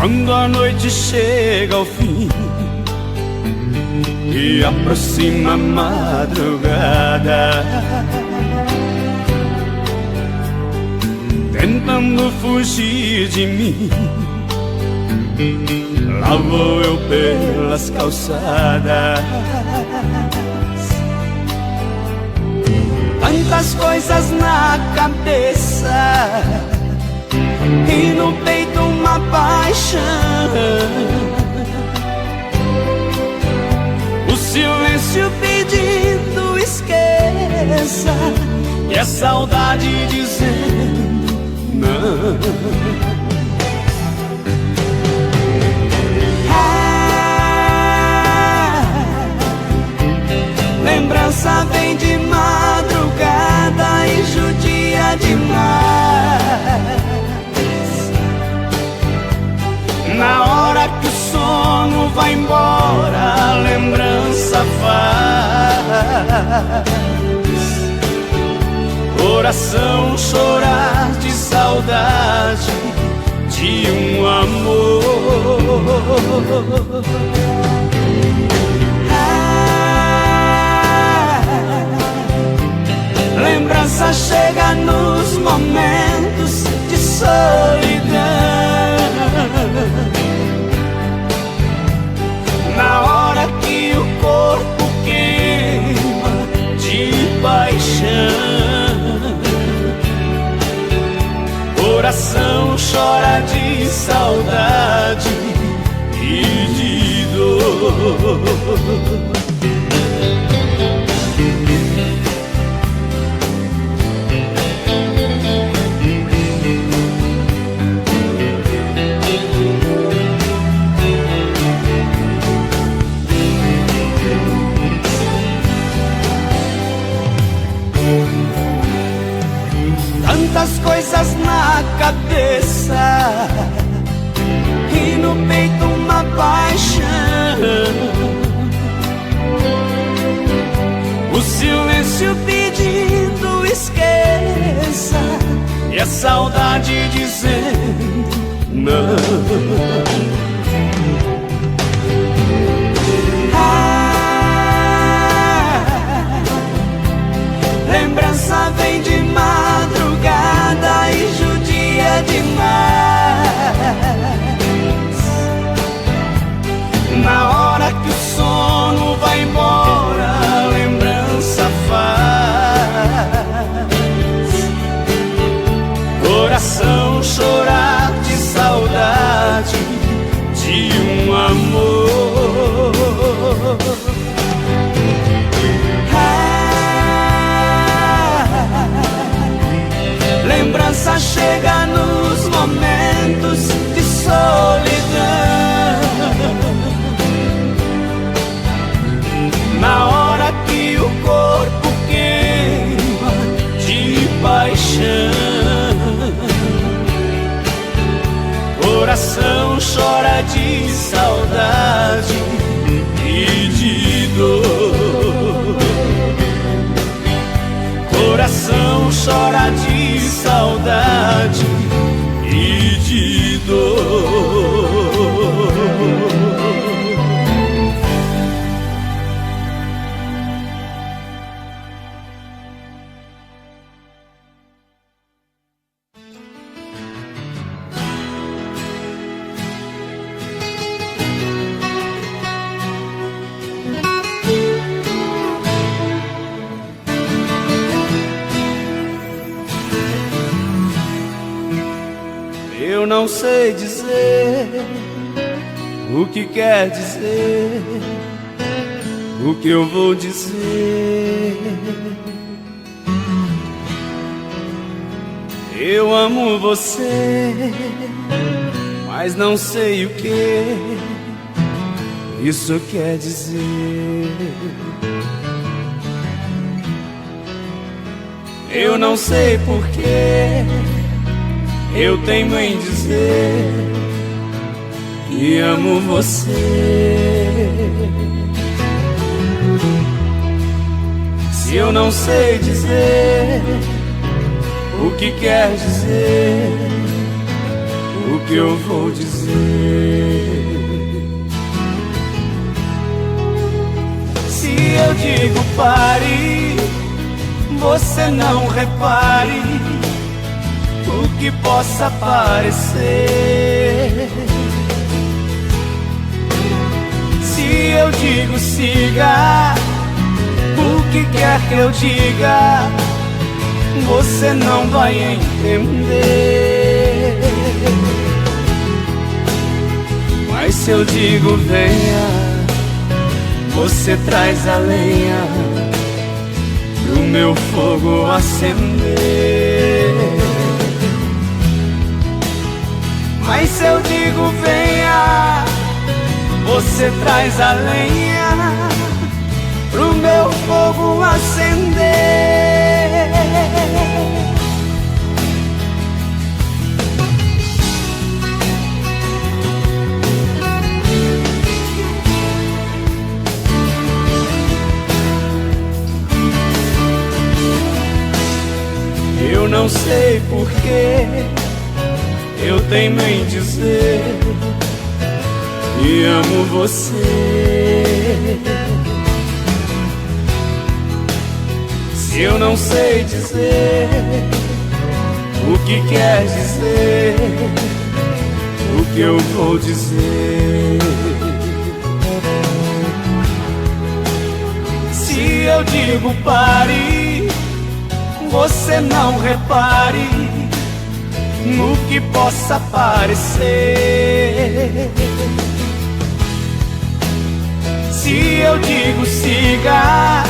Quando a noite chega ao fim e aproxima a madrugada, tentando fugir de mim, lá vou eu pelas calçadas. Tantas coisas na cabeça e no peito uma paixão. O silêncio pedindo esqueça e a saudade dizendo não. Lembrança vem de madrugada e judia demais. Na hora que o sono vai embora, a lembrança faz coração chorar de saudade de um amor. Lembrança chega nos momentos de solidão, na hora que o corpo queima de paixão. Coração chora de saudade e de dor. Tantas coisas na cabeça e no peito uma paixão. O silêncio pedindo esqueça e a saudade dizendo não. Lembrança vem de madrugada e judia demais. Na hora que o sono vai embora, a lembrança faz coração chorar de saudade de um amor. Lembrança chega nos momentos de solidão, na hora que o corpo queima de paixão. Coração chora de saudade e de dor. Coração chora de saudade e de dor. Eu não sei dizer o que quer dizer, o que eu vou dizer. Eu amo você, mas não sei o que isso quer dizer. Eu não sei porquê eu teimo em dizer que amo você. Se eu não sei dizer o que quer dizer, o que eu vou dizer. Se eu digo pare, você não repare o que possa parecer. Se eu digo siga, o que quer que eu diga, você não vai entender. Mas se eu digo venha, você traz a lenha pro meu fogo acender. Mas se eu digo venha, você traz a lenha pro meu fogo acender. Eu não sei porquê, eu teimo em dizer que amo você. Se eu não sei dizer o que quer dizer, o que eu vou dizer? Se eu digo pare, você não repare no que possa parecer. Se eu digo siga,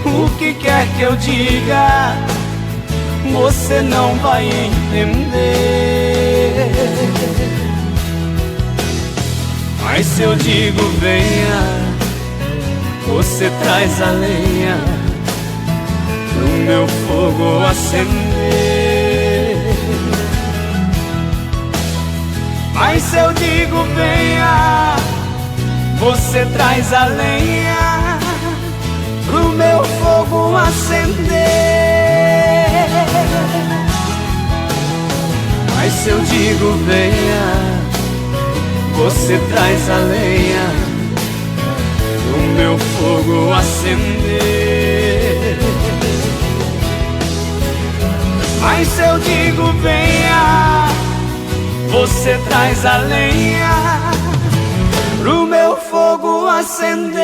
o que quer que eu diga, você não vai entender. Mas se eu digo venha, você traz a lenha pro meu fogo acender. Mas se eu digo venha, você traz a lenha pro meu fogo acender. Mas se eu digo venha, você traz a lenha pro meu fogo acender. Mas se eu digo venha, você traz a lenha pro meu fogo acender.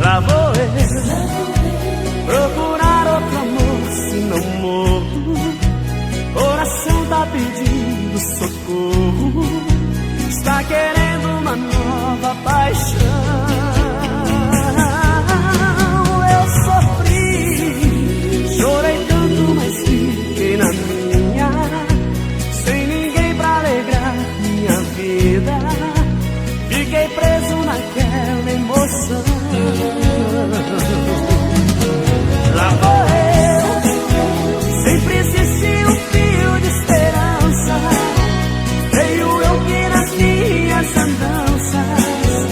Lá vou eu procurar outro amor, se não morro. Coração tá pedindo socorro, está querendo uma nova paixão. Eu sofri, chorei tanto, mas fiquei na minha, sem ninguém pra alegrar minha vida. Fiquei preso naquela emoção. Lá vou eu, sempre existiu um fio de esperança. Creio eu que nas minhas andanças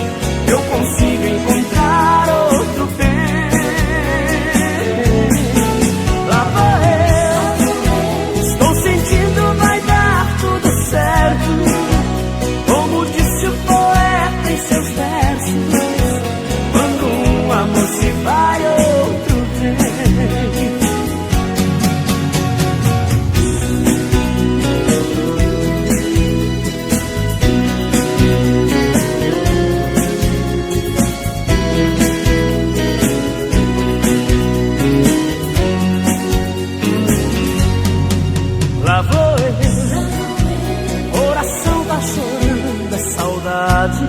eu consigo encontrar outro bem. Lá vou eu, estou sentindo vai dar tudo certo, como disse o poeta em seus versos. Quando um amor se vai, outro vem. Lá vou eu, coração tá chorando, é saudade.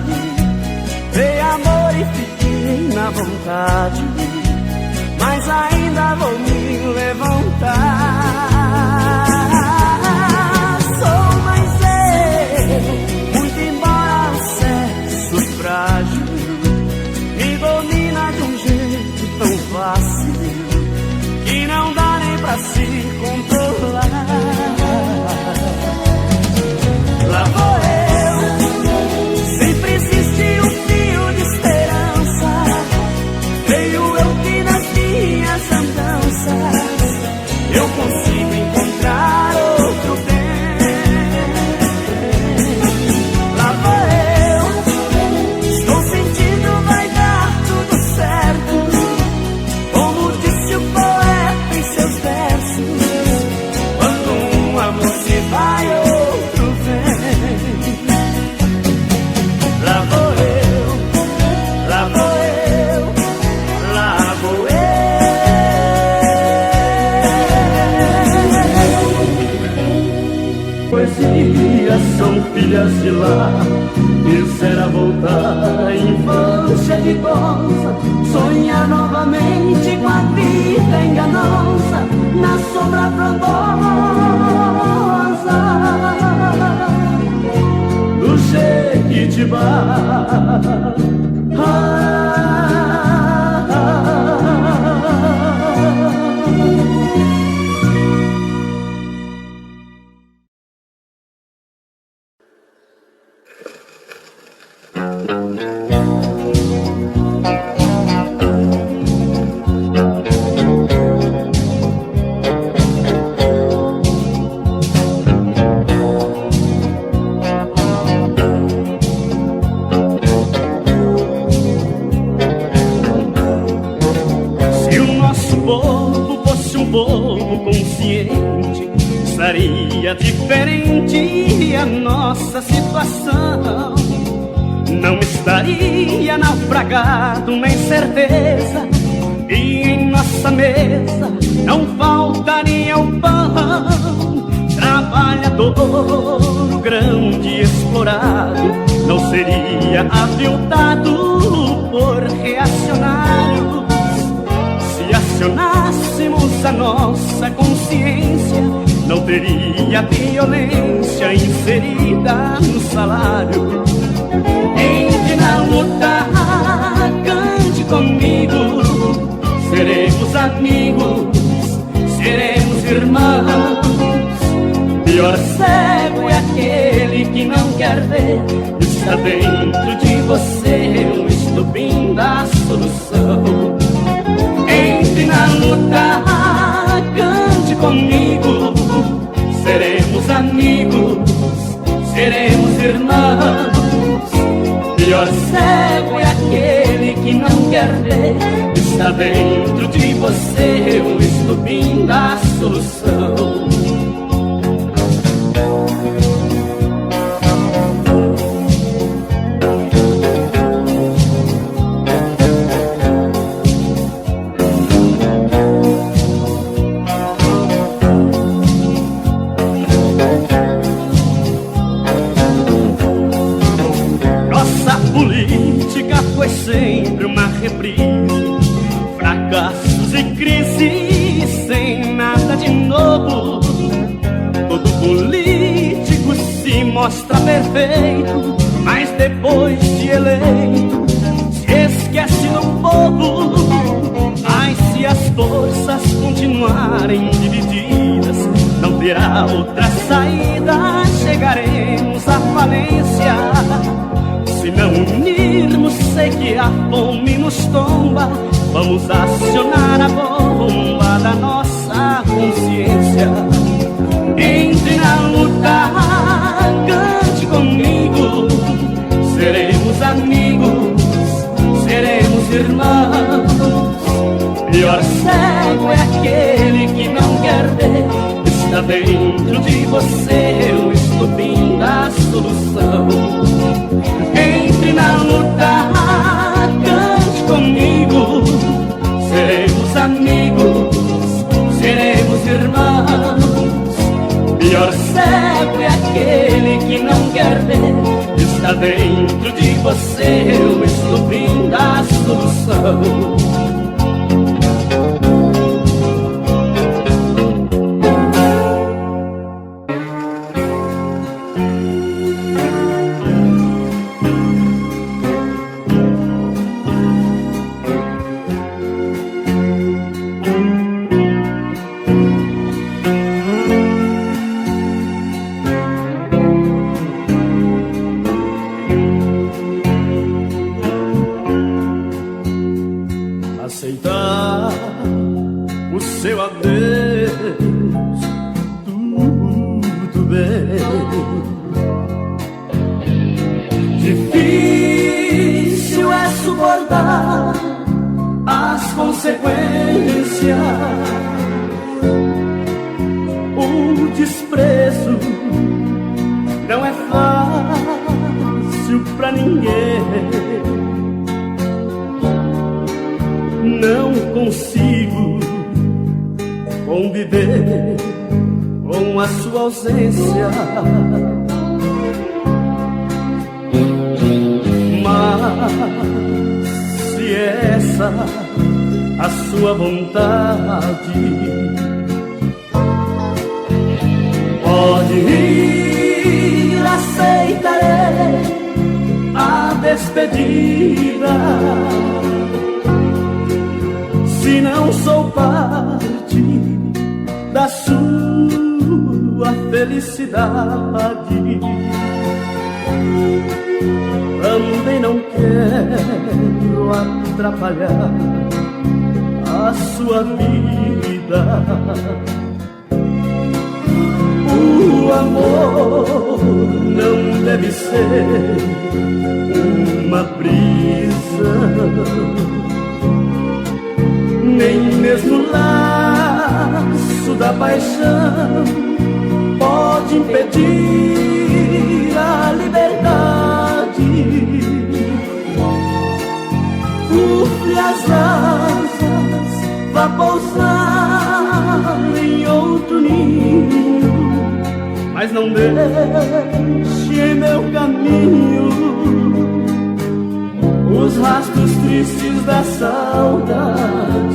Dei amor e fiquei na vontade, mas ainda vou me levantar. Sou mais eu, muito embora o sexo frágil. dias de lá. Quisera voltar à infância ditosa, sonhar novamente com a vida enganosa na sombra frondosa do Jequitibá. Diferente a nossa situação, não estaria naufragado na incerteza, e em nossa mesa não faltaria o pão. Trabalhador, grande explorado, não seria aviltado por reacionários. Se acionássemos a nossa consciência, não teria violência inserida no salário. Entre na luta, cante comigo. Seremos amigos, seremos irmãos. Pior cego é aquele que não quer ver. Está dentro de você o estupim da solução. Entre na luta, cante comigo. Seremos amigos, seremos irmãos. Pior cego é aquele que não quer ver. Está dentro de você o estupim da solução. Sempre uma reprise, fracassos e crises sem nada de novo. Todo político se mostra perfeito, mas depois de eleito se esquece do povo. Mas se as forças continuarem divididas, não terá outra saída, chegaremos à falência. Se não unirmos, sei que a fome nos tomba. Vamos acionar a bomba da nossa consciência. Entre na luta, cante comigo. Seremos amigos, seremos irmãos. Pior cego é aquele que não quer ver. Está dentro de você o estupim da solução. Entre na luta, cante comigo. Seremos amigos, seremos irmãos. Pior cego é aquele que não quer ver. Está dentro de você o estupim da solução. Aceitar o seu adeus, tudo bem. Difícil é suportar as consequências. O desprezo não é fácil pra ninguém. Não consigo conviver com a sua ausência. essa a sua vontade, pode ir, aceitarei a despedida. Se não sou parte da sua felicidade, também não quero atrapalhar a sua vida. O amor não deve ser uma brisa, nem mesmo o laço da paixão pode impedir a liberdade. Ufle as asas, vá pousar em outro ninho, mas não deixe em meu caminho os rastros tristes da saudade.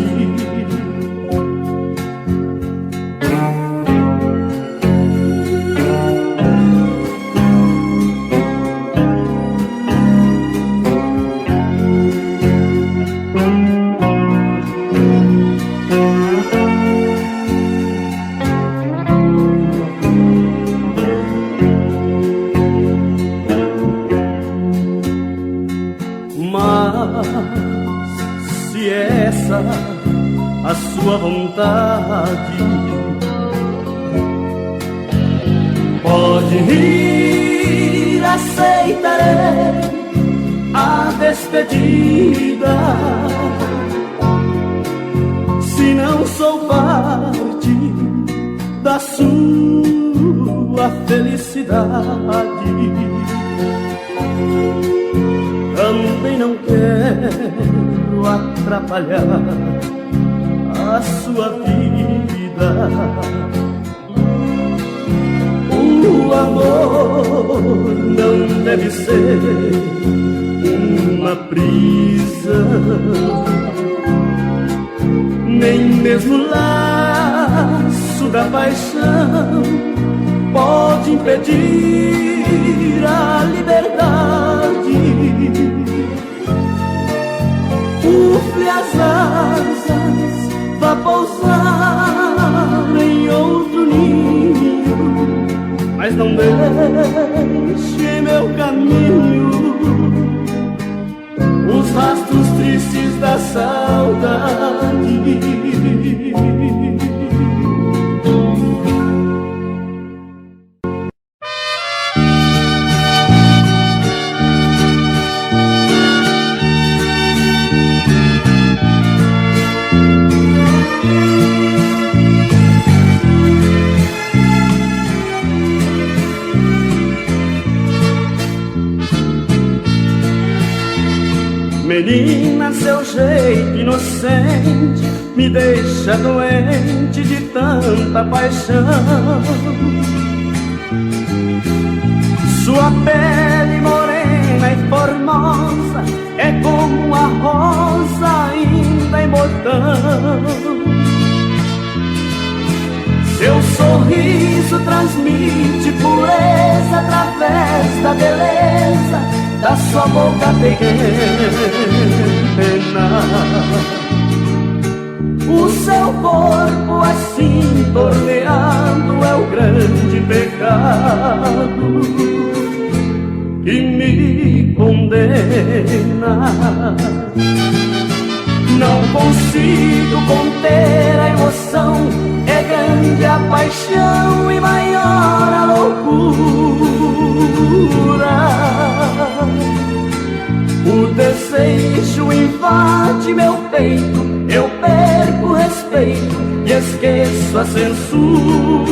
A sua vontade, pode ir, aceitarei a despedida. Se não sou parte da sua felicidade, também não quero atrapalhar a sua vida. O amor não deve ser uma brisa, nem mesmo o laço da paixão pode impedir a liberdade. Ufle as asas, vá pousar em outro ninho, mas não deixe em meu caminho os rastros tristes da saudade. Menina, seu jeito inocente me deixa doente de tanta paixão. Sua pele morena e formosa é como a rosa ainda em botão. Seu sorriso transmite pureza através da beleza da sua boca pequena. O seu corpo assim torneado é o grande pecado que me condena. Não consigo conter a emoção, é grande a paixão e maior a loucura. O desejo invade meu peito, eu perco o respeito e esqueço a censura.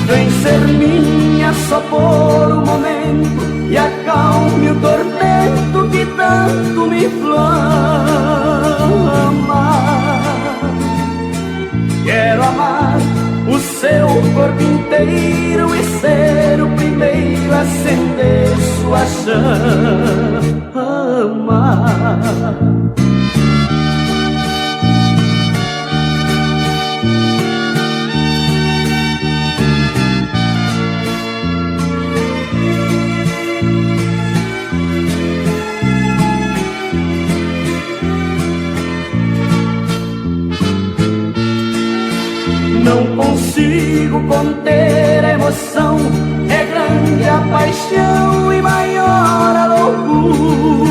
Vem ser minha só por um momento e acalme o tormento que tanto me inflama. Quero amar o seu corpo inteiro e ser o primeiro a acender sua chama. Não consigo conter a emoção, é grande a paixão e maior a loucura.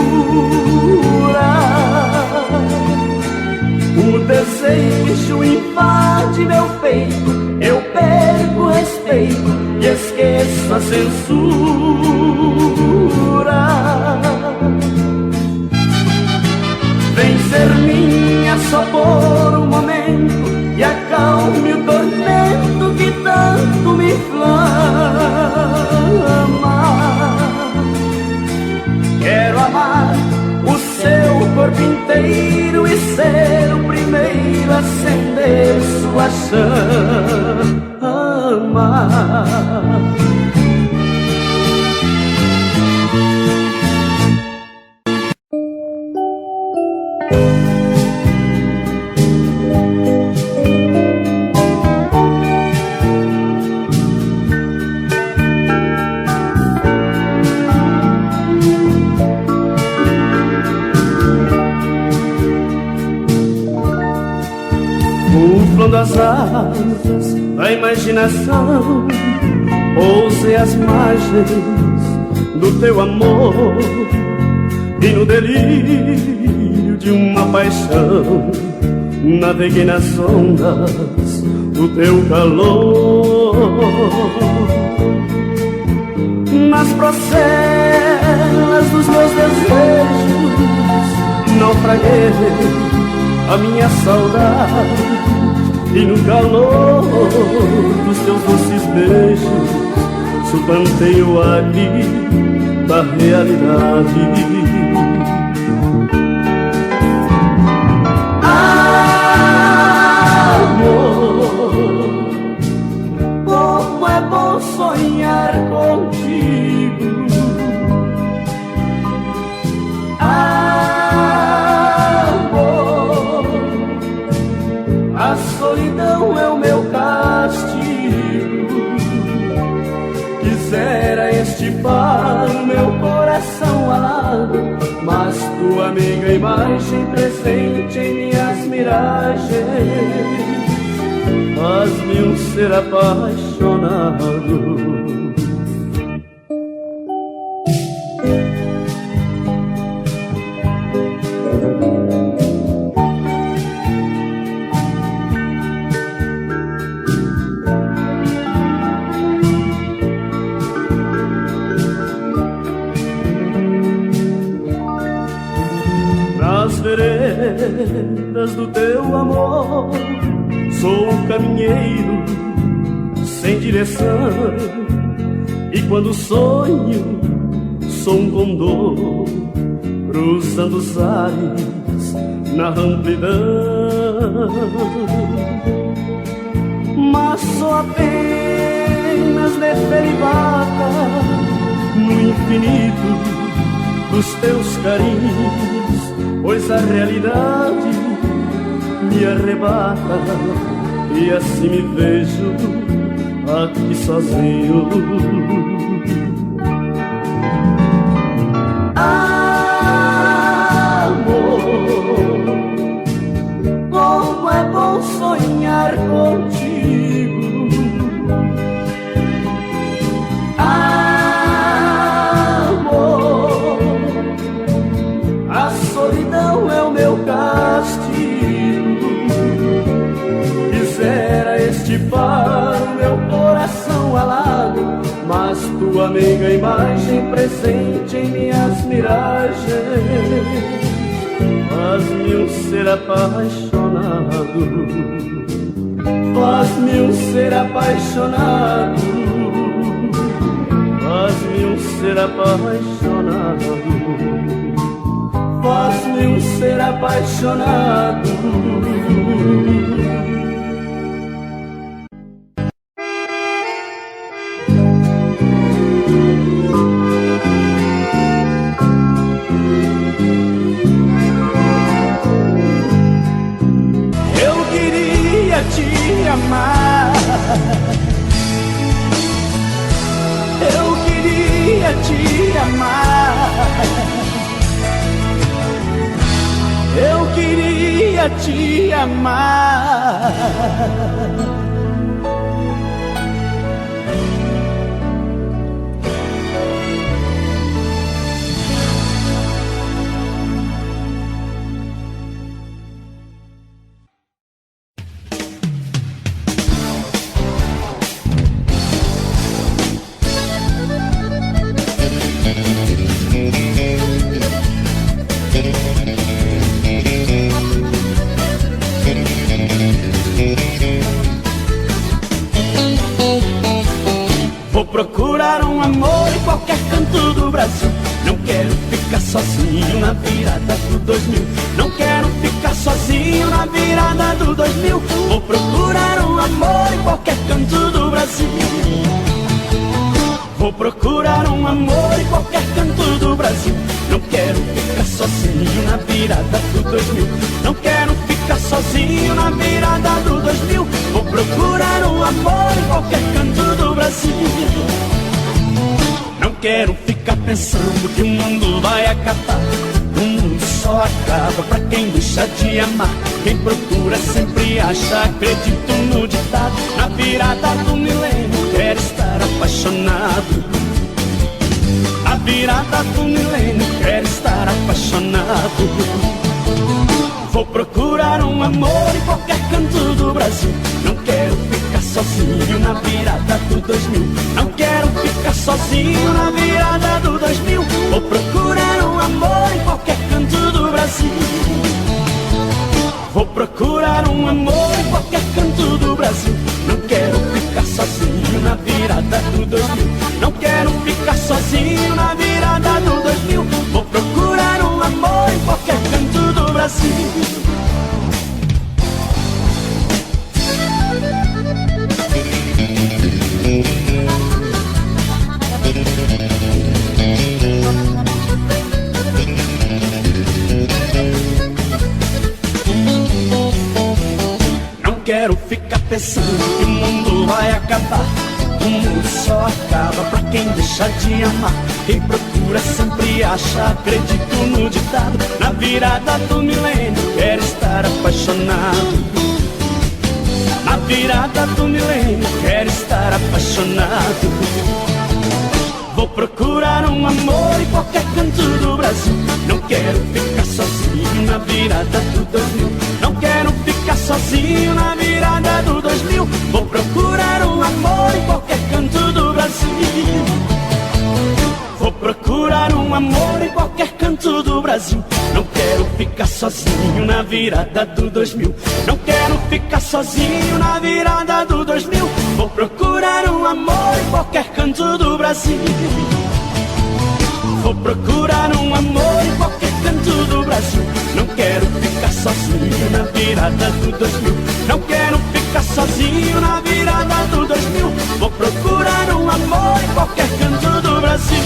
O desejo invade meu peito, eu perco o respeito e esqueço a censura. Vem ser minha só por um momento e acalme o tormento que tanto me inflama. Quero amar o seu corpo inteiro e ser o primeiro a acender sua chama. Das asas da imaginação, pousei as margens do teu amor e no delírio de uma paixão naveguei nas ondas do teu calor. Nas procelas dos meus desejos naufraguei a minha saudade e no calor dos teus doces beijos suplantei o aqui da realidade. Amor, como é bom sonhar contigo. A solidão é o meu castigo. Quisera estipar o meu coração alado, mas tua amiga imagem presente em minhas miragens faz-me um ser apaixonado. Veredas do teu amor, sou um caminheiro sem direção, e quando sonho sou um condor cruzando os ares na amplidão. Mas sou apenas nefelibata no infinito dos teus carinhos, pois a realidade me arrebata e assim me vejo aqui sozinho. Amor, como é bom sonhar contigo. A solidão é o meu castigo. Quisera estipar o meu coração alado, mas tua amiga imagem presente em minhas miragens faz-me um ser apaixonado. Faz-me um ser apaixonado. Faz-me um ser apaixonado. Faz-me um ser apaixonado. te amar. Eu queria te amar. Vou procurar um amor em qualquer canto do Brasil. Não quero ficar sozinho na virada do 2000. Não quero ficar sozinho na virada do 2000. Vou procurar um amor em qualquer canto do Brasil. Vou procurar um amor em qualquer canto do Brasil. Não quero ficar sozinho na virada do 2000. Não quero ficar sozinho na virada do 2000. Vou procurar um amor em qualquer canto do Brasil. Não quero ficar pensando que o mundo vai acabar. O mundo só acaba pra quem deixa de amar. Quem procura sempre acha, acredito no ditado. Na virada do milênio quero estar apaixonado. Na virada do milênio quero estar apaixonado. Vou procurar um amor em qualquer canto do Brasil. Não quero ficar sozinho na virada do 2000. Não quero ficar sozinho na virada do 2000. Vou procurar um amor em qualquer canto do Brasil. Vou procurar um amor em qualquer canto do Brasil. Não quero ficar sozinho na virada do 2000. Não quero ficar sozinho na virada do 2000. Vou procurar um amor em qualquer canto do Brasil. Não quero ficar pensando que o mundo vai acabar. O mundo só acaba pra quem deixa de amar. Quem procura sempre acha, acredito no ditado. Na virada do milênio quero estar apaixonado. Na virada do milênio quero estar apaixonado. Vou procurar um amor em qualquer canto do Brasil. Não quero ficar sozinho na virada do 2000. Não quero ficar sozinho na virada do 2000. Vou procurar um amor em qualquer canto do Brasil. Vou procurar um amor em qualquer canto do Brasil. Não quero ficar sozinho na virada do 2000. Não quero ficar sozinho na virada do 2000. Vou procurar um amor em qualquer canto do Brasil. Vou procurar um amor em qualquer canto do Brasil. Não quero ficar sozinho na virada do 2000. Não quero ficar sozinho na virada do 2000. Vou procurar um amor em qualquer canto do Brasil.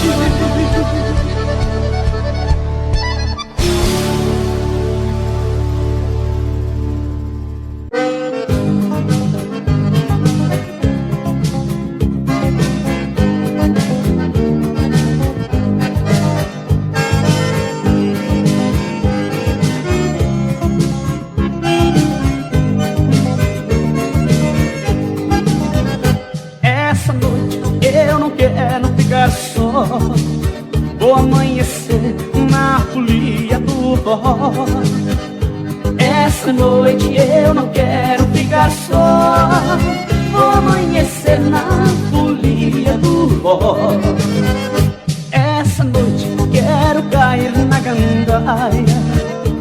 Vou amanhecer na folia do forró. Essa noite eu não quero ficar só. Vou amanhecer na folia do forró. Essa noite quero cair na gandaia.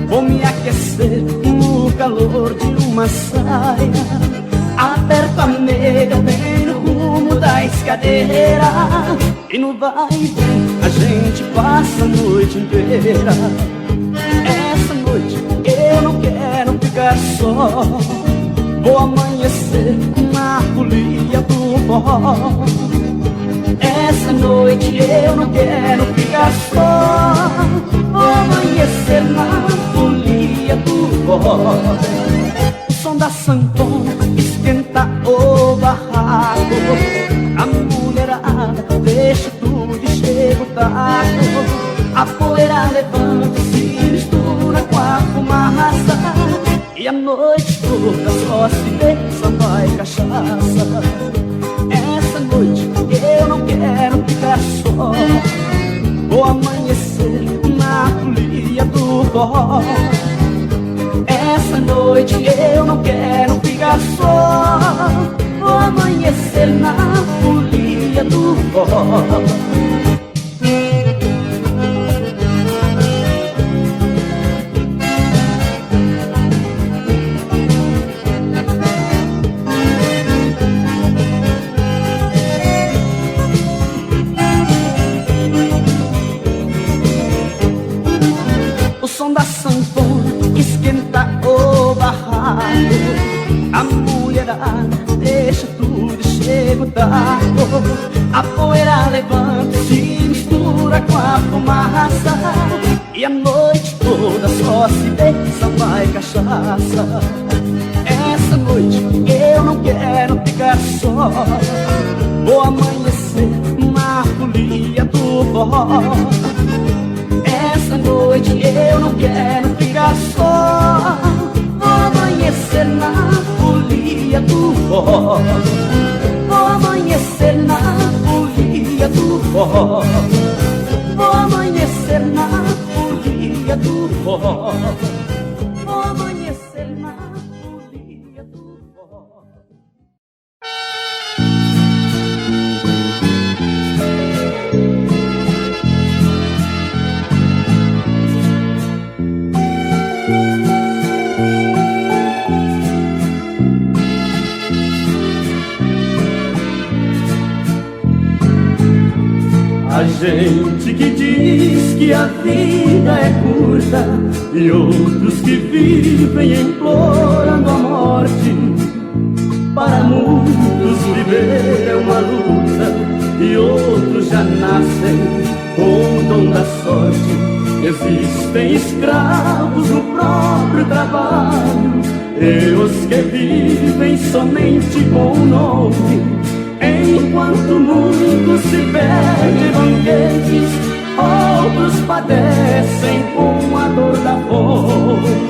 Vou me aquecer no calor de uma saia. Aperto a nega bem no rumo da escadeira. E no vai e vem a gente passa a noite inteira. Essa noite eu não quero ficar só. Vou amanhecer na folia do forró. Essa noite eu não quero ficar só. Vou amanhecer na folia do forró. O som da sanfona esquenta o barraco. A mulherada deixa tudo e chega barco. A poeira levanta, se mistura com a fumaça, e a noite toda só se vê samba e cachaça. Essa noite eu não quero ficar só, vou amanhecer na folia do forró. Essa noite eu não quero ficar só, vou amanhecer na folia do forró. O som da sanfona esquenta o barraco, a mulherada deixa tudo e chega o taco. A poeira levanta, se mistura com a fumaça, e a noite toda só se vê samba e cachaça. Essa noite eu não quero ficar só, vou amanhecer na folia do forró. Essa noite eu não quero ficar só, vou amanhecer na folia do forró. Vou amanhecer na folia do forró. Vou amanhecer na folia do forró. Vou amanhecer na folia do forró. A gente que diz que a vida é curta, e outros que vivem implorando a morte. Para muitos viver é uma luta, e outros já nascem com o dom da sorte. Existem escravos no próprio trabalho, e os que vivem somente com o nome. Enquanto muitos se perdem banquetes, outros padecem com a dor da fome.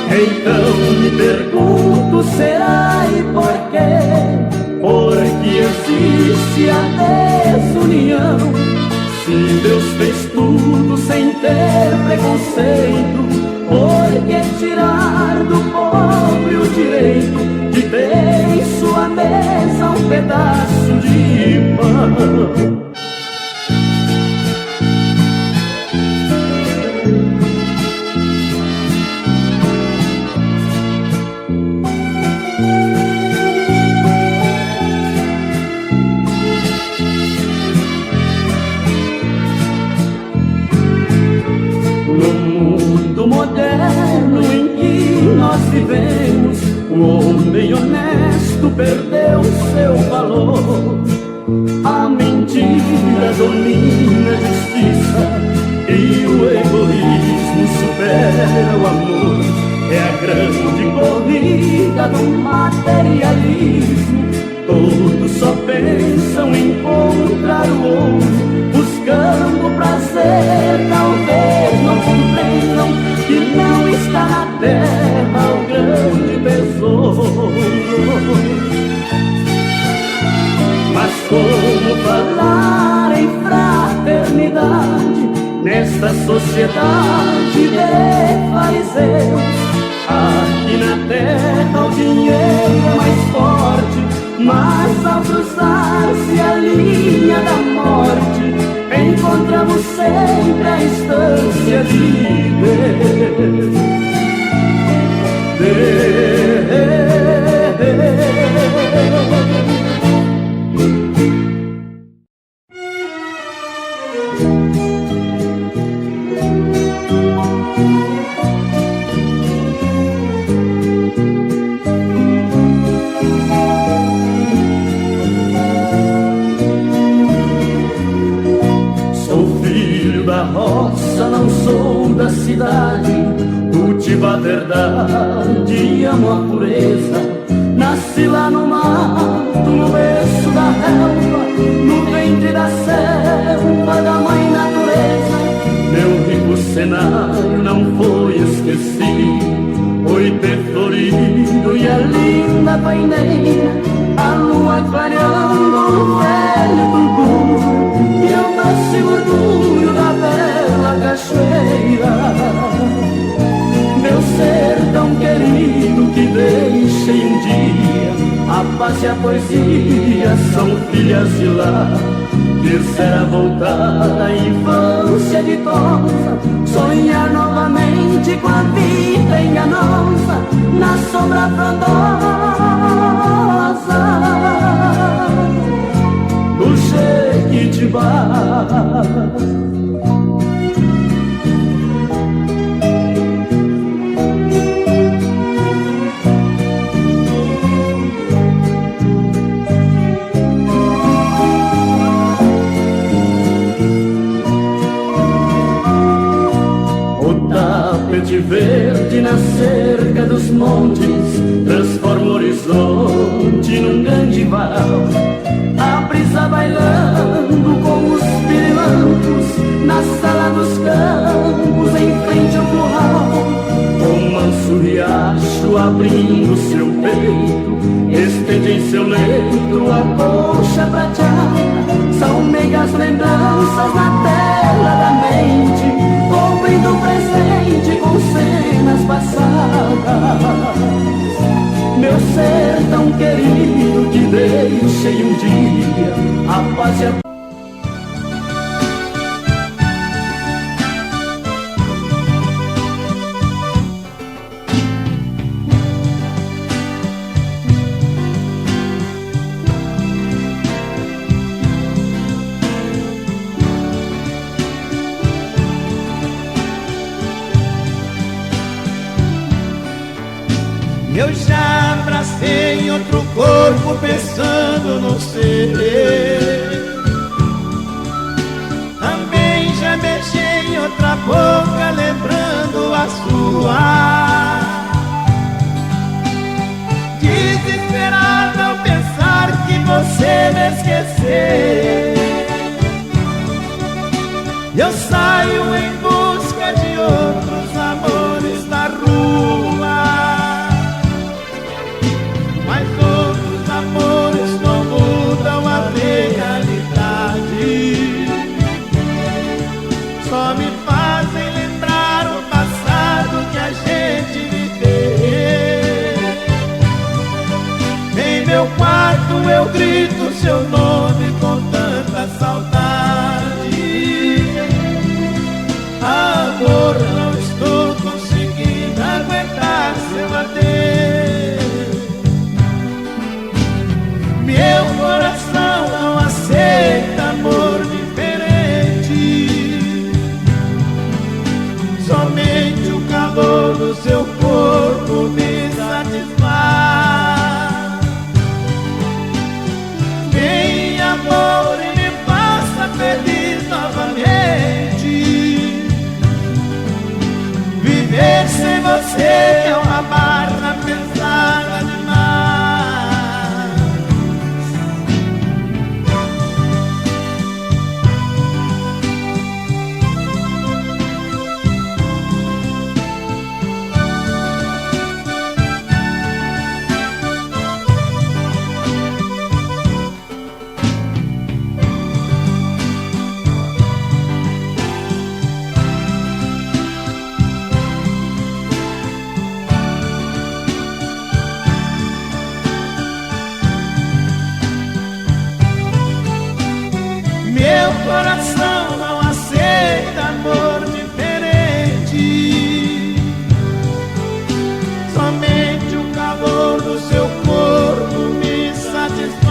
Então me pergunto, será e por quê? Porque existe a desunião. Se Deus fez tudo sem ter preconceito, por que tirar do pobre o direito de ter em sua mesa um pedaço de pão? Moderno em que nós vivemos, o homem honesto perdeu seu valor. A mentira domina a justiça, e o egoísmo supera o amor. É a grande corrida do materialismo, todos só pensam em encontrar o ouro, buscando o prazer. Talvez não compreendam que não está na terra o grande tesouro. Mas como falar em fraternidade nesta sociedade de fariseus? Aqui na terra o dinheiro é mais forte, mas ao cruzar-se a linha da morte, encontramos sempre a instância de Deus. Não sou da cidade, cultivo a verdade e amo a pureza. Nasci lá no mato, no berço da relva, no ventre da selva da mãe natureza. Meu rico cenário não foi esquecido, foi ter florido e a linda paineira, a lua clareando o velho turgulho e o doce orgulho da bela cachoeira. Meu ser tão querido que deixei um dia, a paz e a poesia são filhas de lá. Quisera voltar à infância ditosa, sonhar novamente com a vida enganosa na sombra frondosa do Jequitibá. De verde na cerca dos montes transforma o horizonte num grande varal. A brisa bailando com os pirilampos na sala dos campos em frente ao curral. O manso riacho abrindo seu peito estende em seu leito a colcha prateada. São meigas lembranças na tela da mente, cobrindo o presente com cenas passadas. Meu ser tão querido que deixei um dia, a paz e a eu já abracei outro corpo pensando no ser. Também já beijei outra boca lembrando a sua. Desesperado ao pensar que você me esqueceu, eu saio em busca de outros amores da rua. Amores não mudam a realidade, só me fazem lembrar o passado que a gente viveu. Em meu quarto eu grito seu nome com tanta saudade. Amor, não estou conseguindo aguentar seu adeus. Meu coração não aceita amor diferente, somente o calor do seu corpo me satisfaz. Vem amor e me faça feliz novamente. Viver sem você é uma barra pesada demais. Meu coração não aceita amor diferente, somente o calor do seu corpo me satisfaz.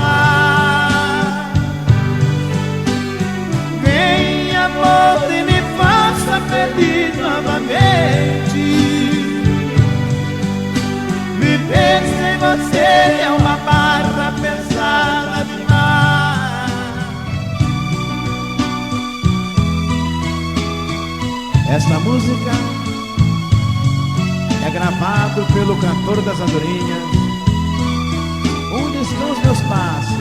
Vem amor e me faça feliz novamente. Viver sem você é uma barra pesada demais. Esta música é gravada pelo cantor das Andorinhas. Onde estão os meus passos?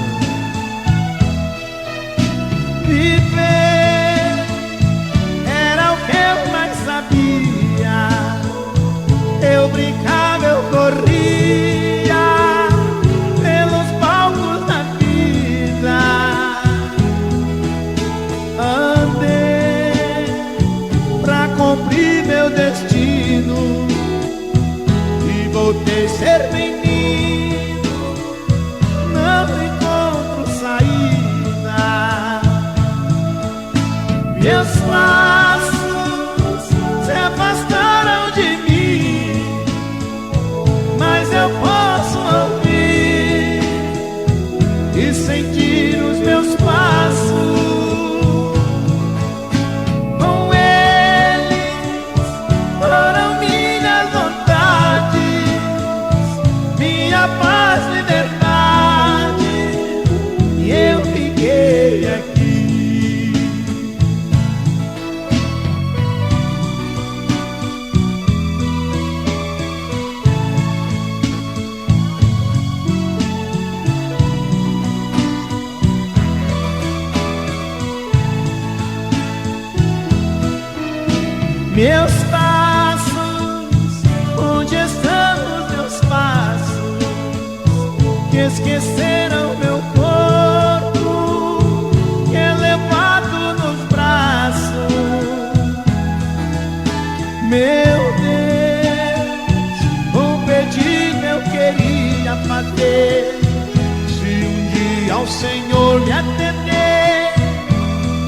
ser bem-vindo, não encontro saída. Meus passos se afastaram de mim, mas eu posso ouvir e sentir os meus passos. Com eles foram minhas vontades, minha paz, liberdade, e eu fiquei aqui. Meus passos, onde estão os meus passos, que esqueceram meu corpo, que é levado nos braços. Meu Deus, um pedido eu queria fazer. Se um dia ao Senhor me atender,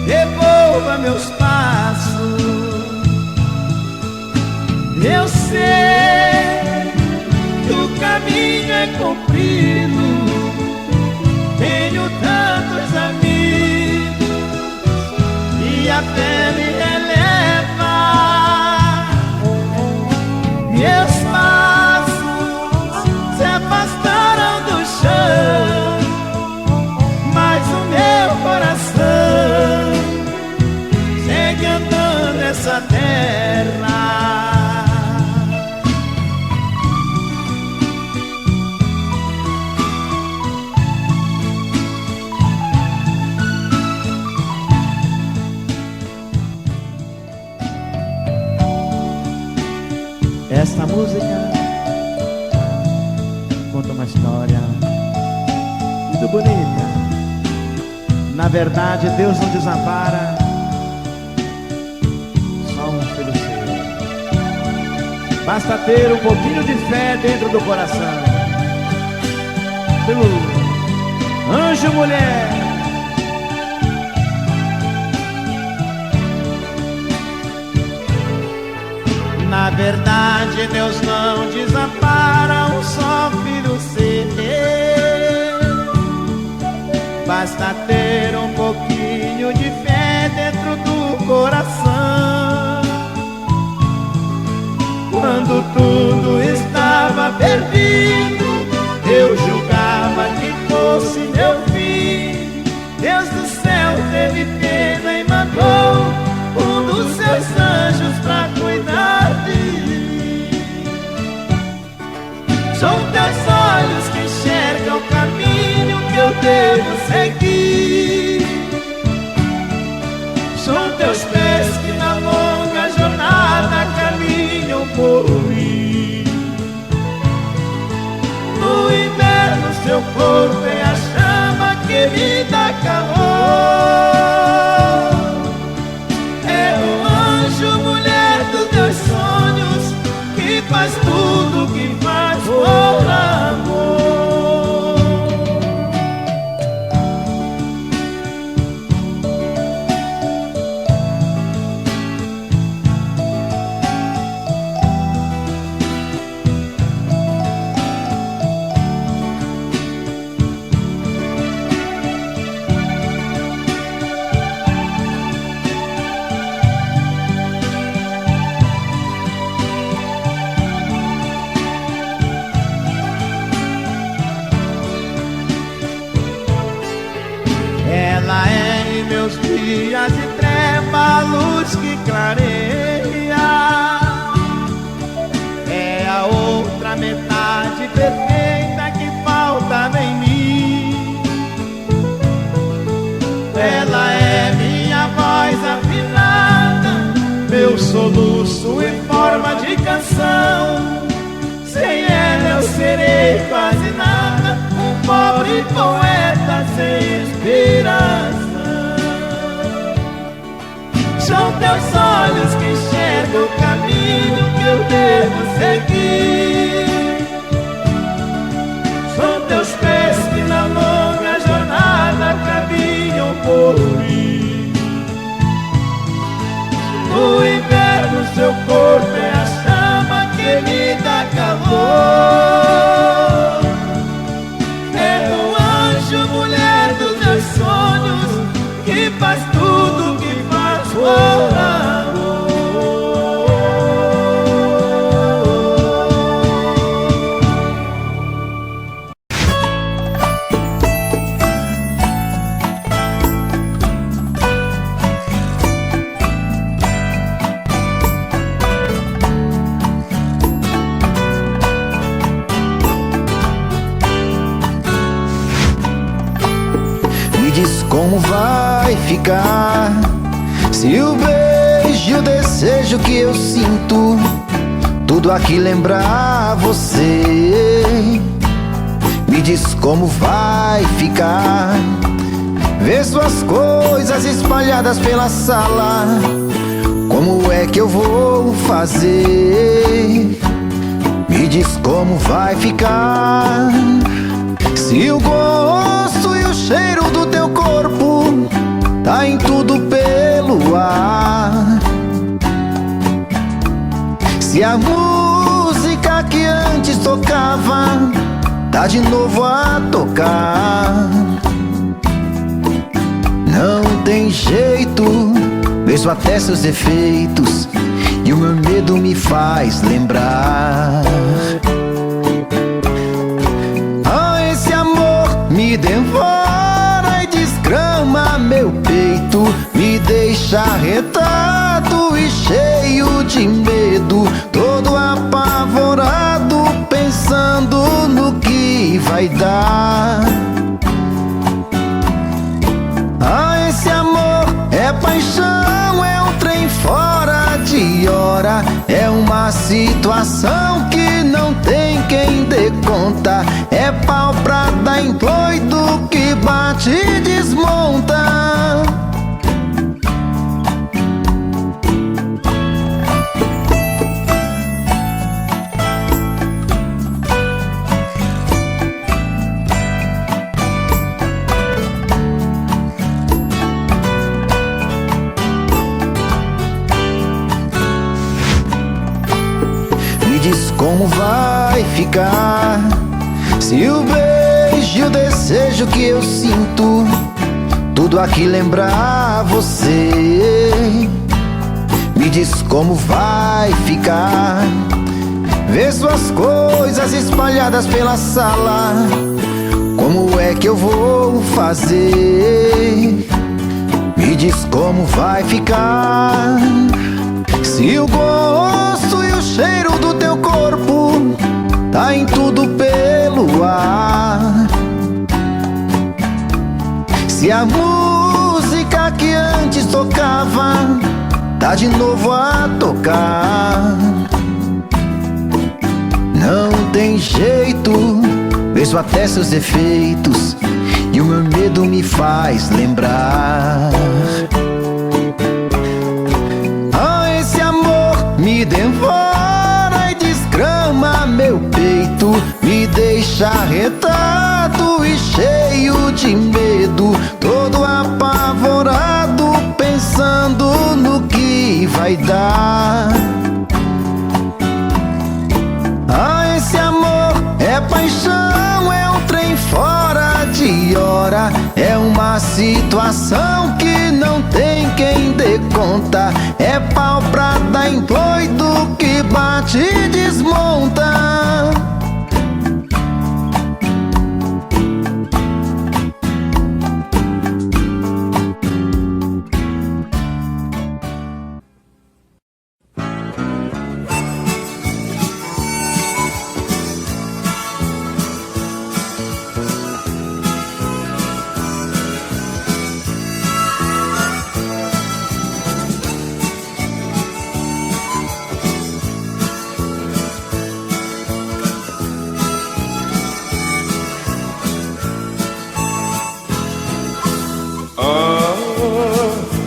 devolva meus passos. Eu sei que o caminho é comprido, tenho tantos amigos e a fé me eleva. Meus passos se afastaram do chão, mas o meu coração segue andando nessa terra. Esta música conta uma história muito bonita. Na verdade, Deus não desampara só um filho seu. Basta ter um pouquinho de fé dentro do coração. Anjo, mulher. Na verdade, Deus não desampara um só filho seu. Basta ter um pouquinho de fé dentro do coração. Quando tudo estava perdido, eu julgava que fosse meu fim. Deus do céu teve pena e mandou um dos seus anjos pra cuidar de mim. São teus olhos que enxergam o caminho que eu devo seguir. São teus pés que na longa jornada caminham por mim. No inverno seu corpo é a chama que me dá calor. É o anjo, mulher dos teus sonhos, que faz tudo que faz por amor. Ela é em meus dias de treva a luz que clareia. É a outra metade perfeita que falta em mim. Ela é minha voz afinada, meu soluço em forma de canção. Sem ela eu serei quase nada, um pobre poeta sem esperança. São teus olhos que enxergam o caminho que eu devo seguir. faz tudo que faz por amor. Diz como vai ficar se o beijo e o desejo que eu sinto tudo aqui lembrar você. Me diz como vai ficar ver suas coisas espalhadas pela sala. Como é que eu vou fazer? Me diz como vai ficar se o gosto e o cheiro do teu corpo tá em tudo pelo ar. Se a música que antes tocava tá de novo a tocar. Não tem jeito, vejo até seus defeitos e o meu medo me faz lembrar. Me devora e desgrama meu peito, me deixa arretado e cheio de medo, todo apavorado, pensando no que vai dar. Ah, esse amor é paixão, é um trem fora de hora, é uma situação que não tem quem dê conta, é pau pra dar em doido que bate e desmonta. Me diz como vai ficar se o beijo e o desejo que eu sinto tudo aqui lembrar você. Me diz como vai ficar ver suas coisas espalhadas pela sala. Como é que eu vou fazer? Me diz como vai ficar se o gosto e o cheiro do teu corpo tá em tudo pelo ar. Se a música que antes tocava tá de novo a tocar. Não tem jeito, vejo até seus defeitos e o meu medo me faz lembrar. Ah, esse amor me devora e desgrama meu peito, me deixa arretado e cheio de medo, todo apavorado, pensando no que vai dar. Ah, esse amor é paixão, é um trem fora de hora, é uma situação que não tem quem dê conta, é pau pra dar em doido que bate e desmonta.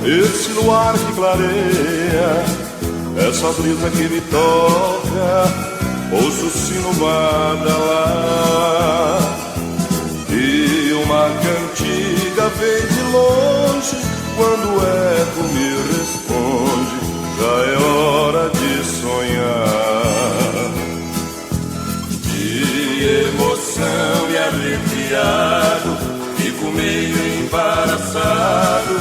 Esse luar que clareia, essa brisa que me toca, ouço o sino badalar e uma cantiga vem de longe. Quando o eco me responde, já é hora de sonhar. De emoção e arrepiado, fico meio embaraçado,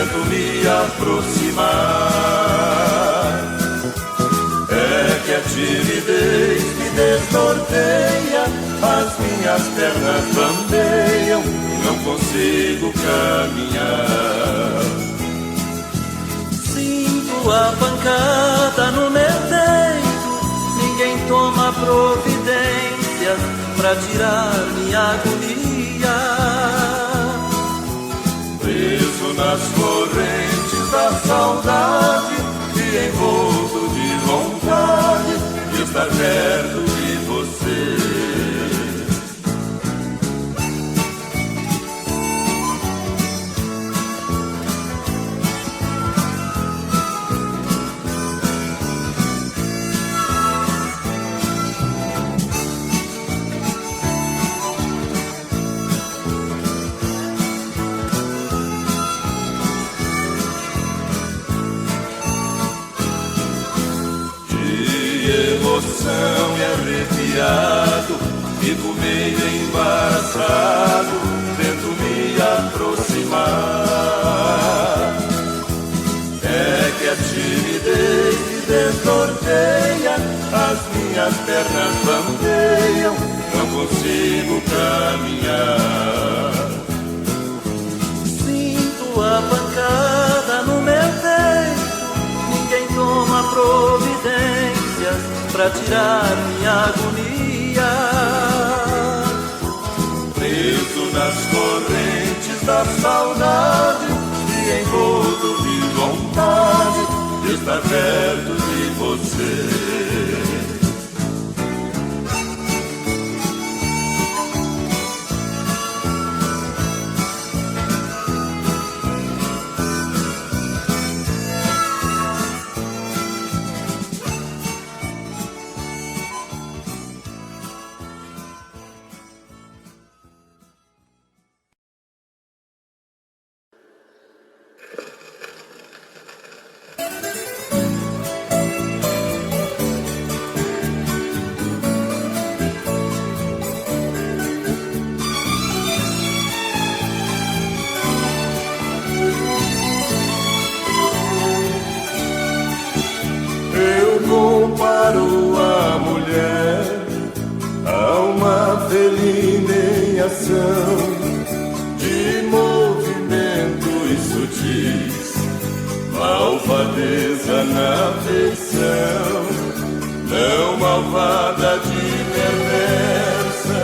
tento me aproximar. É que a timidez me desnorteia, as minhas pernas bambeiam, não consigo caminhar. Sinto a pancada no meu peito, ninguém toma providências pra tirar minha agonia. Preso nas correntes da saudade e envolto de vontade de estar perto de você. Emoção e arrepiado, fico meio embaraçado, tento me aproximar. É que a timidez me desnorteia, as minhas pernas bambeiam, não consigo caminhar. Sinto a pancada no meu peito, ninguém toma providências pra tirar minha agonia. Preso nas correntes da saudade e envolto de vontade de estar perto de você. Comparo a mulher a uma felina em ação, de movimentos sutis, malvadeza na feição, não malvada de perversa,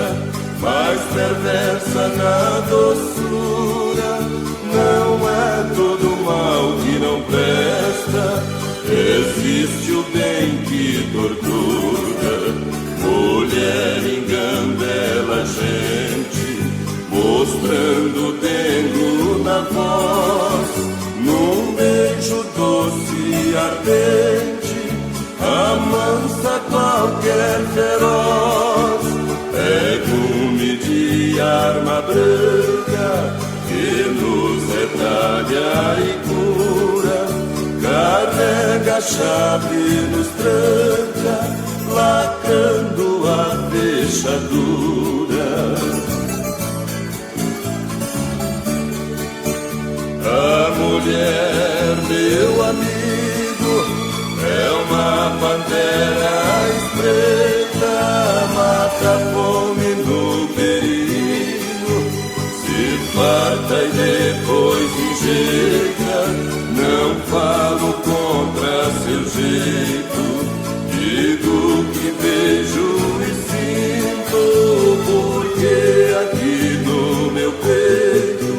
mas perversa na doçura. Não é todo mal que não presta, existe o bem que tortura. Mulher engambela a gente, mostrando dengo na voz, num beijo doce e ardente, amansa qualquer feroz. É gume de arma branca que nos retalha e cura, carrega a chave e nos tranca, lacrando a fechadura. A mulher, meu amigo, é uma pantera espreita, mata a fome no perigo, se farta e depois enjeita. Não falo contra seu jeito, digo que vejo e sinto, porque aqui no meu peito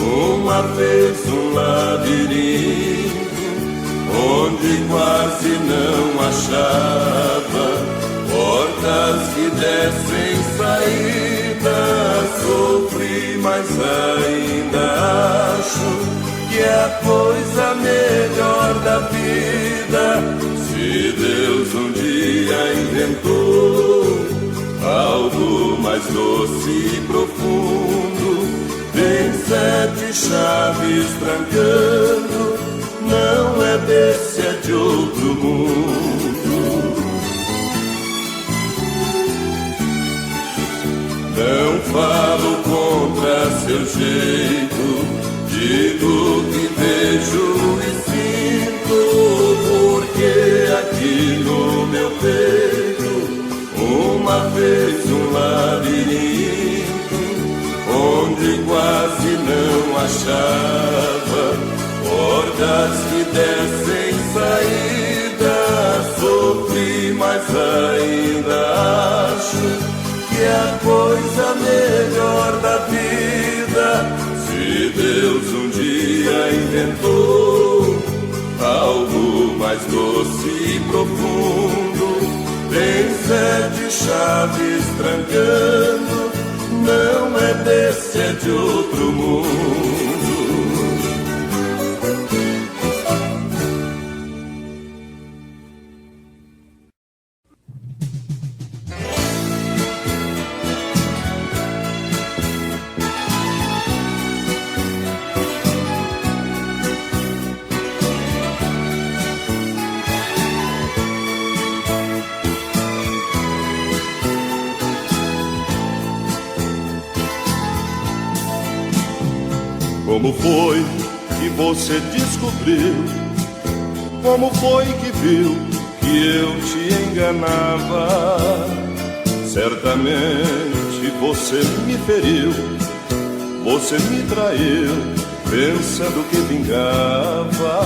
uma vez um labirinto, onde quase não achava portas que dessem saída. Sofri, mas ainda acho que é a coisa melhor da vida. Se Deus um dia inventou algo mais doce e profundo, tem 7 chaves trancando, não é desse, é de outro mundo. Não falo contra seu jeito, digo que achava portas que dessem saída. Sofri, mas ainda acho que é a coisa melhor da vida. Se Deus um dia inventou algo mais doce e profundo, tem 7 chaves trancando, não é desse, é de outro mundo. Como foi que você descobriu? Como foi que viu que eu te enganava? Certamente você me feriu, você me traiu, pensando que vingava.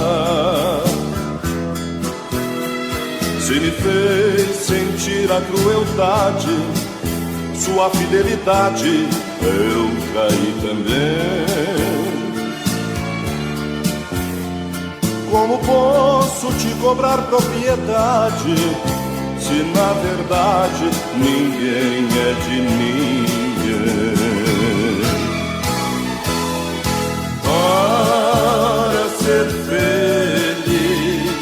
Se me fez sentir a crueldade, sua fidelidade, eu caí também. Como posso te cobrar propriedade, se na verdade ninguém é de ninguém? Para ser feliz,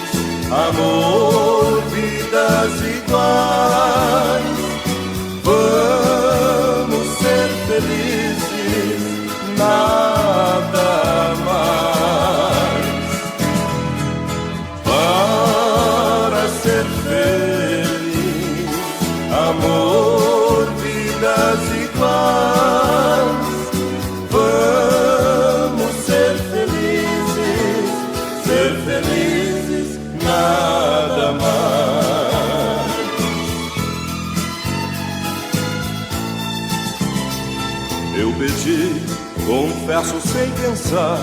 amor, vidas iguais, vamos ser felizes, nada mais. Ser feliz, amor, vidas iguais, vamos ser felizes, nada mais. Eu pedi, confesso sem pensar,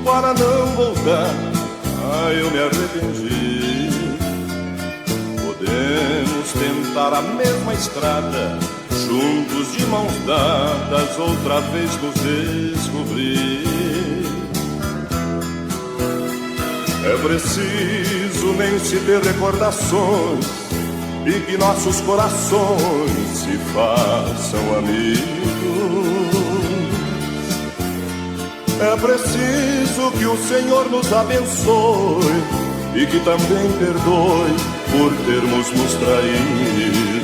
para não voltar, eu me arrependi. Podemos tentar a mesma estrada, juntos de mãos dadas, outra vez nos descobrir. É preciso nem se ter recordações, e que nossos corações se façam amigos. É preciso que o Senhor nos abençoe e que também perdoe por termos nos traído.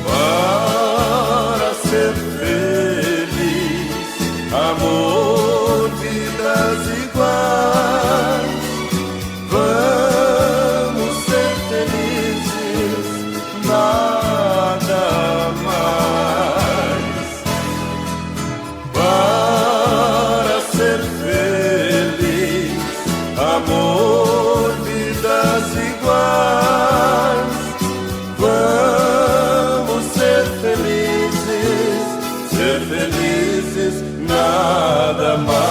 Para ser feliz, amor, vidas iguais, vamos ser felizes, nada mais. Para ser feliz, amor, vidas iguais, vamos ser felizes, nada mais.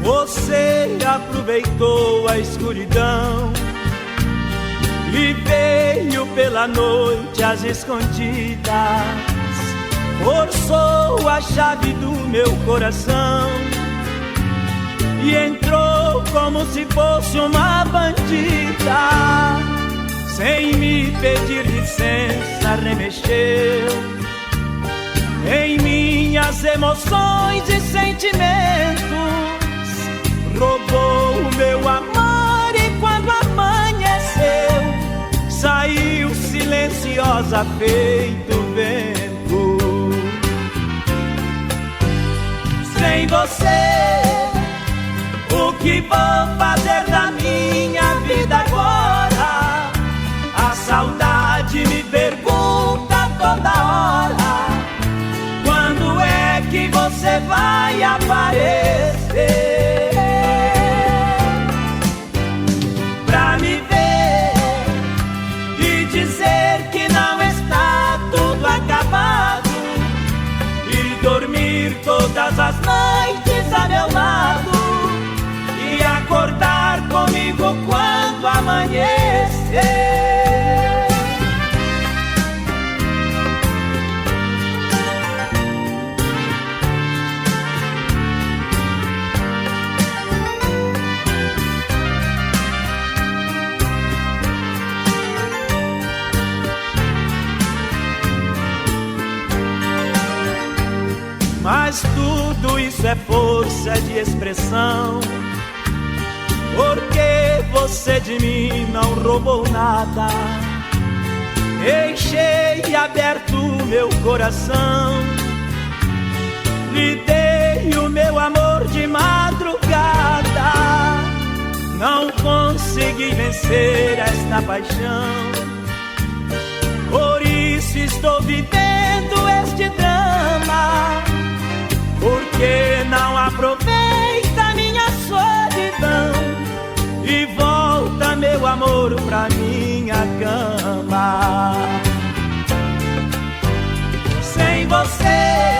Você aproveitou a escuridão e veio pela noite às escondidas, forçou a chave do meu coração e entrou como se fosse uma bandida. Sem me pedir licença, remexeu em minhas emoções e sentimentos, roubou o meu amor e quando amanheceu, saiu silenciosa feito vento. Sem você, o que vou fazer da minha vida agora? A saudade me pergunta toda hora: quando é que você vai aparecer? Pra me ver e dizer que não está tudo acabado, e dormir todas as noites a meu lado, e acordar comigo quando amanhecer. Mas tudo isso é força de expressão, porque você de mim não roubou nada. Deixei aberto meu coração, lhe dei o meu amor de madrugada. Não consegui vencer esta paixão, por isso estou vivendo este drama. Porque não aproveita minha solidão e volta, meu amor, pra minha cama. Sem você,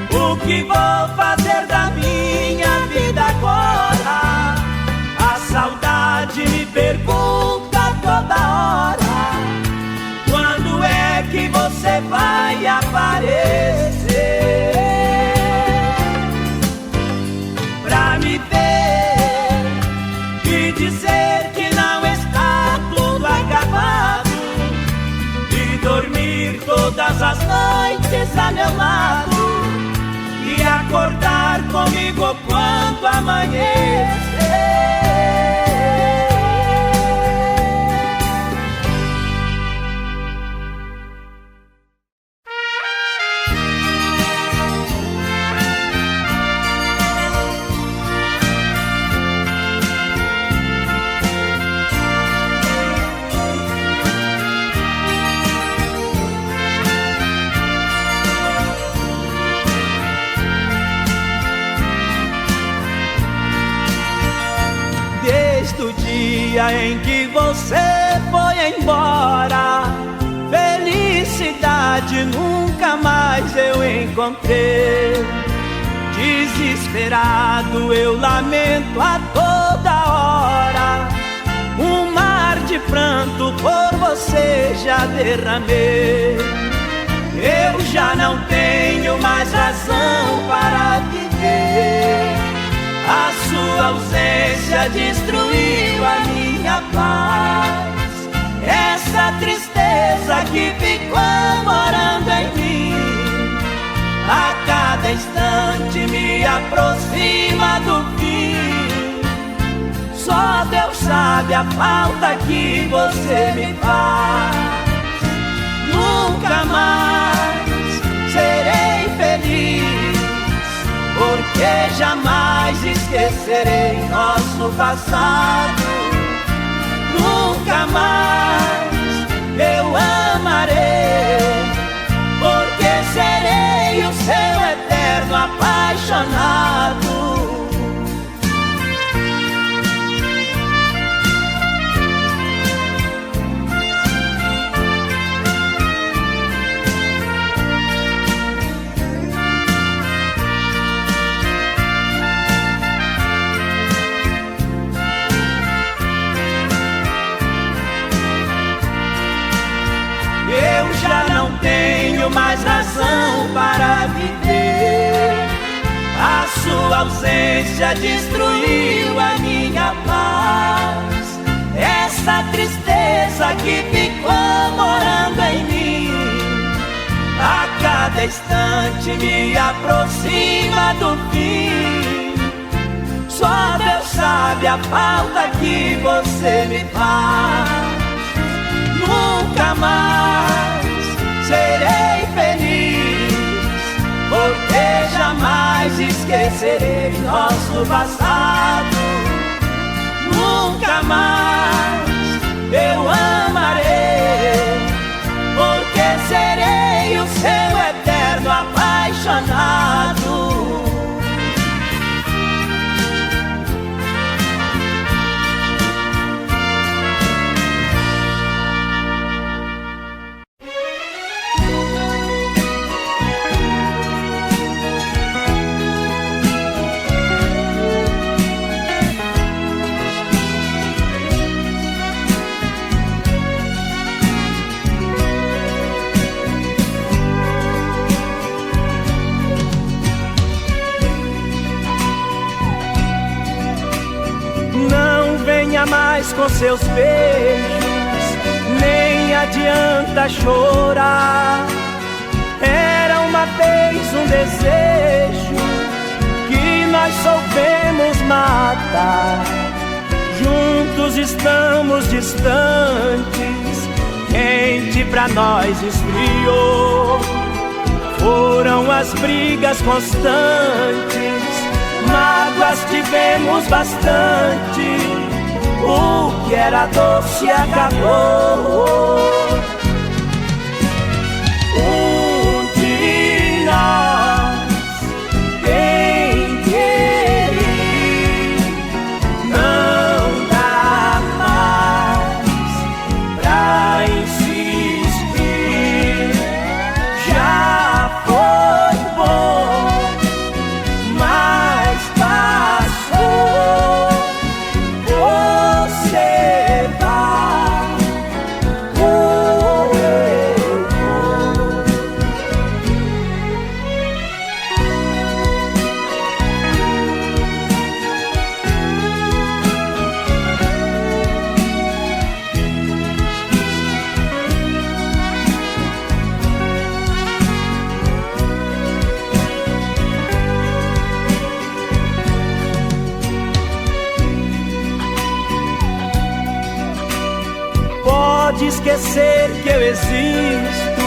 o que vou fazer da minha vida agora? A saudade me pergunta toda hora: quando é que você vai aparecer? Pra me ver e dizer que não está tudo acabado, e dormir todas as noites a meu lado, e acordar comigo quando amanhecer. Em que você foi embora, felicidade nunca mais eu encontrei. Desesperado eu lamento a toda hora, um mar de pranto por você já derramei. Eu já não tenho mais razão para viver, a sua ausência destruiu a minha paz. Essa tristeza que ficou morando em mim, a cada instante me aproxima do fim. Só Deus sabe a falta que você me faz. Nunca mais serei feliz, porque jamais esquecerei nosso passado. Nunca mais eu amarei, porque serei o seu eterno apaixonado. Eu já não tenho mais razão para viver, a sua ausência destruiu a minha paz. Essa tristeza que ficou morando em mim, a cada instante me aproxima do fim. Só Deus sabe a falta que você me faz. Nunca mais serei feliz, porque jamais esquecerei nosso passado. Nunca mais eu amarei, porque serei o seu eterno apaixonado. Mais com seus beijos, nem adianta chorar. Era uma vez um desejo que nós soubemos matar. Juntos estamos distantes, quente pra nós esfriou. Foram as brigas constantes, mágoas tivemos bastante. O que era doce acabou. De nós, quem querer, não dá mais pra insistir. Já foi bom, mas passou. Pode esquecer que eu existo,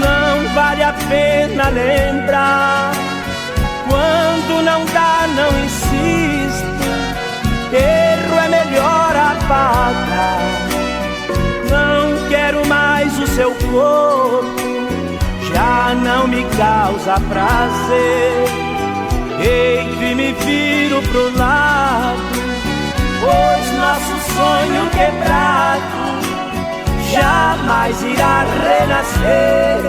não vale a pena lembrar. Quando não dá, não insisto, erro é melhor apagar. Não quero mais o seu corpo, já não me causa prazer. Eito e me viro pro lado, pois nosso sonho quebrado jamais irá renascer.